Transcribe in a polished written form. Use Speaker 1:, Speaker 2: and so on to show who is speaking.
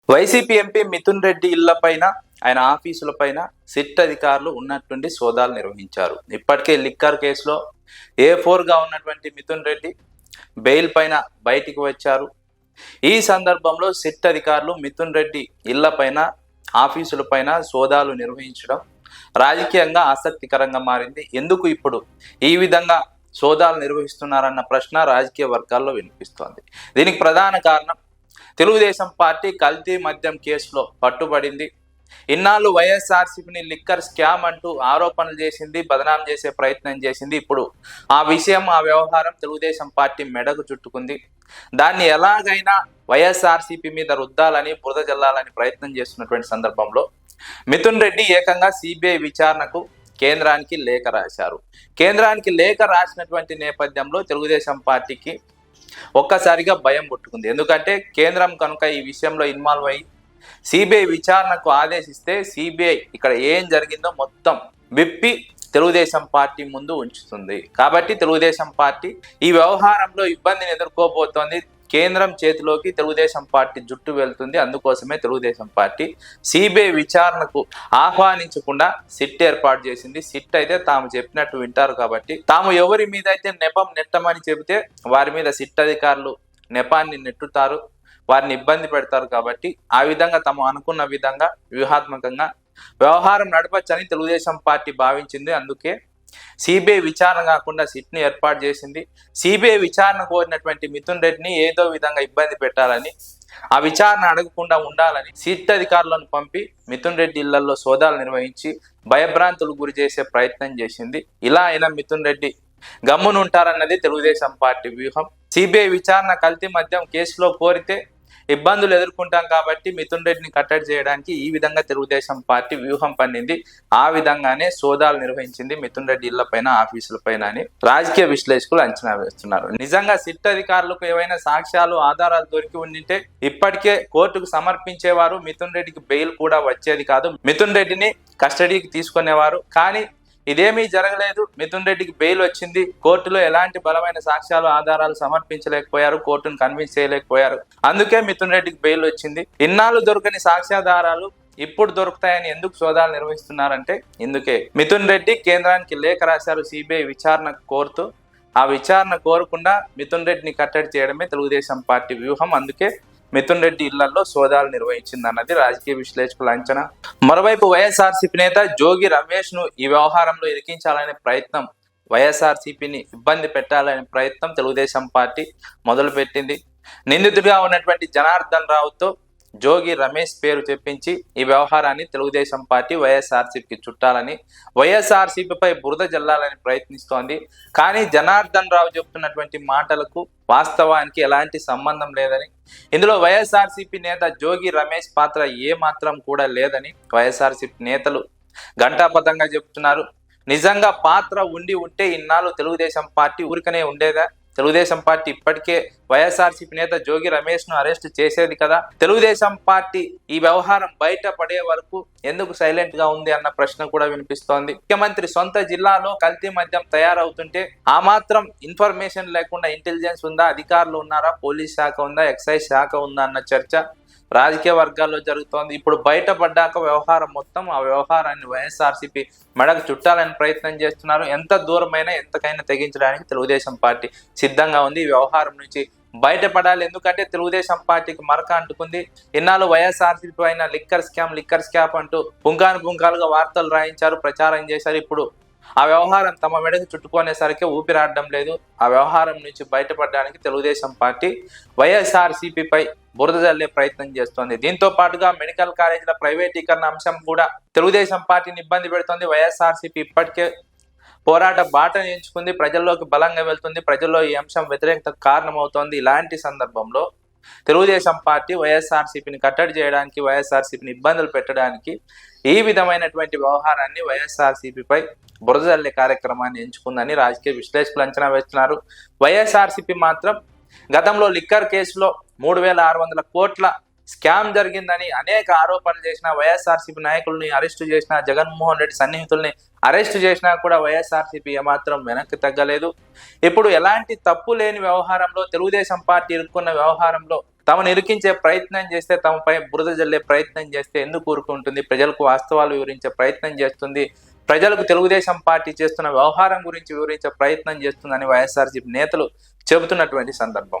Speaker 1: YCP MP Mithun Reddy ఇళ్లపైన ఆయన ఆఫీసులపైన SIT అధికారులు ఉన్నటువంటి సోదాలు నిర్వహించారు. ఇప్పటికే లిక్కర్ కేసులో A4గా ఉన్నటువంటి మిథున్ రెడ్డి బెయిల్ పైన బయటికి వచ్చారు. ఈ సందర్భంలో సిట్ అధికారులు మిథున్ రెడ్డి ఇళ్లపైన ఆఫీసులపైన సోదాలు నిర్వహించడం రాజకీయంగా ఆసక్తికరంగా మారింది. ఎందుకు ఇప్పుడు ఈ విధంగా సోదాలు నిర్వహిస్తున్నారన్న ప్రశ్న రాజకీయ వర్గాల్లో వినిపిస్తోంది. దీనికి ప్రధాన కారణం తెలుగుదేశం పార్టీ కల్తీ మద్యం కేసులో పట్టుబడింది. ఇన్నాళ్ళు వైఎస్ఆర్సీపీని లిక్కర్ స్కామ్ అంటూ ఆరోపణలు చేసింది, బదనాం చేసే ప్రయత్నం చేసింది. ఇప్పుడు ఆ విషయం, ఆ వ్యవహారం తెలుగుదేశం పార్టీ మెడకు చుట్టుకుంది. దాన్ని ఎలాగైనా వైఎస్ఆర్సీపీ మీద రుద్దాలని, బురద జల్లాలని ప్రయత్నం చేస్తున్నటువంటి సందర్భంలో మిథున్ రెడ్డి ఏకంగా సిబిఐ విచారణకు కేంద్రానికి లేఖ రాశారు. కేంద్రానికి లేఖ రాసినటువంటి నేపథ్యంలో తెలుగుదేశం పార్టీకి ఒక్కసారిగా భయం పుట్టుకుంది. ఎందుకంటే కేంద్రం కనుక ఈ విషయంలో ఇన్వాల్వ్ అయ్యి సిబిఐ విచారణకు ఆదేశిస్తే సిబిఐ ఇక్కడ ఏం జరిగిందో మొత్తం విప్పి తెలుగుదేశం పార్టీ ముందు ఉంచుతుంది. కాబట్టి తెలుగుదేశం పార్టీ ఈ వ్యవహారంలో ఇబ్బందిని ఎదుర్కోబోతోంది. కేంద్రం చేతిలోకి తెలుగుదేశం పార్టీ జుట్టు వెళ్తుంది. అందుకోసమే తెలుగుదేశం పార్టీ సిబిఐ విచారణకు ఆహ్వానించకుండా సిట్ ఏర్పాటు చేసింది. సిట్ అయితే తాము చెప్పినట్టు వింటారు కాబట్టి తాము ఎవరి మీద అయితే నెపం నెట్టమని చెబితే వారి మీద సిట్ అధికారులు నెపాన్ని నెట్టుతారు, వారిని ఇబ్బంది పెడతారు. కాబట్టి ఆ విధంగా తాము అనుకున్న విధంగా వ్యూహాత్మకంగా వ్యవహారం నడపచ్చని తెలుగుదేశం పార్టీ భావించింది. అందుకే సిబిఐ విచారణ కాకుండా సిట్ని ఏర్పాటు చేసింది. సిబిఐ విచారణ కోరినటువంటి మిథున్ రెడ్డిని ఏదో విధంగా ఇబ్బంది పెట్టాలని, ఆ విచారణ అడగకుండా ఉండాలని సిట్ అధికారులను పంపి మిథున్ రెడ్డి ఇళ్లలో సోదాలు నిర్వహించి భయభ్రాంతులు గురి చేసే ప్రయత్నం చేసింది. ఇలా అయినా మిథున్ రెడ్డి గమ్మునుంటారన్నది తెలుగుదేశం పార్టీ వ్యూహం. సిబిఐ విచారణ కల్తీ మద్యం కేసులో కోరితే ఇబ్బందులు ఎదుర్కొంటాం కాబట్టి మిథున్ రెడ్డిని కట్టడి చేయడానికి ఈ విధంగా తెలుగుదేశం పార్టీ వ్యూహం పన్నింది. ఆ విధంగానే సోదాలు నిర్వహించింది మిథున్ రెడ్డి ఇళ్లపైన, ఆఫీసులపైన అని రాజకీయ విశ్లేషకులు అంచనా వేస్తున్నారు. నిజంగా సిట్ అధికారులకు ఏవైనా సాక్ష్యాలు, ఆధారాలు దొరికి ఉండింటే ఇప్పటికే కోర్టుకు సమర్పించేవారు. మిథున్ రెడ్డికి బెయిల్ కూడా వచ్చేది కాదు. మిథున్ రెడ్డిని కస్టడీకి తీసుకునేవారు. కానీ ఇదేమీ జరగలేదు. మిథున్ రెడ్డికి బెయిల్ వచ్చింది. కోర్టులో ఎలాంటి బలమైన సాక్ష్యాలు, ఆధారాలు సమర్పించలేకపోయారు, కోర్టును కన్విన్స్ చేయలేకపోయారు. అందుకే మిథున్ రెడ్డికి బెయిల్ వచ్చింది. ఇన్నాళ్ళు దొరకని సాక్ష్యాధారాలు ఇప్పుడు దొరుకుతాయని ఎందుకు సోదాలు నిర్వహిస్తున్నారంటే ఇందుకే. మిథున్ రెడ్డి కేంద్రానికి లేఖ రాశారు సిబిఐ విచారణ కోరుతూ. ఆ విచారణ కోరకుండా మిథున్ రెడ్డిని కట్టడి చేయడమే తెలుగుదేశం పార్టీ వ్యూహం. అందుకే మిథున్ రెడ్డి ఇళ్లలో సోదాలు నిర్వహించింది అన్నది రాజకీయ విశ్లేషకుల అంచనా. మరోవైపు వైఎస్ఆర్సీపీ నేత జోగి రమేష్ ను ఈ వ్యవహారంలో ఇరికించాలనే ప్రయత్నం, వైఎస్ఆర్సీపీని ఇబ్బంది పెట్టాలనే ప్రయత్నం తెలుగుదేశం పార్టీ మొదలుపెట్టింది. నిందితుడిగా ఉన్నటువంటి జనార్దన్ రావుతో జోగి రమేష్ పేరు చెప్పించి ఈ వ్యవహారాన్ని తెలుగుదేశం పార్టీ వైఎస్ఆర్సీపీకి చుట్టాలని, వైఎస్ఆర్సీపీపై బురద జల్లాలని ప్రయత్నిస్తోంది. కానీ జనార్దన్ రావు చెప్తున్నటువంటి మాటలకు వాస్తవానికి ఎలాంటి సంబంధం లేదని, ఇందులో వైఎస్ఆర్సీపీ నేత జోగి రమేష్ పాత్ర ఏ మాత్రం కూడా లేదని వైఎస్ఆర్సీపీ నేతలు ఘంటాపథంగా చెబుతున్నారు. నిజంగా పాత్ర ఉండి ఉంటే ఇన్నాళ్ళు తెలుగుదేశం పార్టీ ఊరికనే ఉండేదా? తెలుగుదేశం పార్టీ ఇప్పటికే వైఎస్ఆర్సీపీ నేత జోగి రమేష్ ను అరెస్ట్ చేసేది కదా. తెలుగుదేశం పార్టీ ఈ వ్యవహారం బయట పడే వరకు ఎందుకు సైలెంట్ గా ఉంది అన్న ప్రశ్న కూడా వినిపిస్తోంది. ముఖ్యమంత్రి సొంత జిల్లాలో కల్తీ మద్యం తయారవుతుంటే ఆ మాత్రం ఇన్ఫర్మేషన్ లేకుండా ఇంటెలిజెన్స్ ఉందా, అధికారులు ఉన్నారా, పోలీస్ శాఖ ఉందా, ఎక్సైజ్ శాఖ ఉందా అన్న చర్చ రాజకీయ వర్గాల్లో జరుగుతోంది. ఇప్పుడు బయటపడ్డాక వ్యవహారం మొత్తం, ఆ వ్యవహారాన్ని వైఎస్ఆర్సీపీ మెడకు చుట్టాలని ప్రయత్నం చేస్తున్నారు. ఎంత దూరమైనా ఎంతకైనా తెగించడానికి తెలుగుదేశం పార్టీ సిద్ధంగా ఉంది. ఈ వ్యవహారం నుంచి బయటపడాలి. ఎందుకంటే తెలుగుదేశం పార్టీకి మరక అంటుకుంది. ఇన్నాళ్ళు వైఎస్ఆర్సీపీ పైన లిక్కర్ స్కామ్ అంటూ పుంకాలుగా వార్తలు రాయించారు, ప్రచారం చేశారు. ఇప్పుడు ఆ వ్యవహారం తమ మెడకు చుట్టుకునేసరికి ఊపిరాడడం లేదు. ఆ వ్యవహారం నుంచి బయటపడడానికి తెలుగుదేశం పార్టీ వైఎస్ఆర్సీపీపై బురద జల్లే ప్రయత్నం చేస్తోంది. దీంతో పాటుగా మెడికల్ కాలేజీల ప్రైవేటీకరణ అంశం కూడా తెలుగుదేశం పార్టీని ఇబ్బంది పెడుతోంది. వైఎస్ఆర్సీపీ ఇప్పటికే పోరాట బాటను ఎంచుకుంది, ప్రజల్లోకి బలంగా వెళ్తుంది. ప్రజల్లో ఈ అంశం వ్యతిరేకతకు కారణమవుతోంది. ఇలాంటి సందర్భంలో తెలుగుదేశం పార్టీ వైఎస్ఆర్సీపీని కట్టడి చేయడానికి, వైఎస్ఆర్సీపీని ఇబ్బందులు పెట్టడానికి ఈ విధమైనటువంటి వ్యవహారాన్ని వైఎస్ఆర్సీపీపై బురద జల్లే కార్యక్రమాన్ని ఎంచుకుందని రాజకీయ విశ్లేషకులు అంచనా వేస్తున్నారు. వైఎస్ఆర్సీపీ మాత్రం గతంలో లిక్కర్ కేసులో 3600 కోట్ల స్కామ్ జరిగిందని అనేక ఆరోపణలు చేసిన, వైఎస్ఆర్సీపీ నాయకుల్ని అరెస్టు చేసిన, జగన్మోహన్ రెడ్డి సన్నిహితుల్ని అరెస్టు చేసినా కూడా వైఎస్ఆర్సీపీ ఏమాత్రం వెనక్కి తగ్గలేదు. ఇప్పుడు ఎలాంటి తప్పు లేని వ్యవహారంలో, తెలుగుదేశం పార్టీ ఇరుక్కున్న వ్యవహారంలో తమను ఇరికించే ప్రయత్నం చేస్తే, తమపై బురద జల్లే ప్రయత్నం చేస్తే ఎందుకు ఊరుకుంటుంది? ప్రజలకు వాస్తవాలు వివరించే ప్రయత్నం చేస్తుంది, ప్రజలకు తెలుగుదేశం పార్టీ చేస్తున్న వ్యవహారం గురించి వివరించే ప్రయత్నం చేస్తుందని వైఎస్ఆర్సీపీ నేతలు చెబుతున్నటువంటి సందర్భం.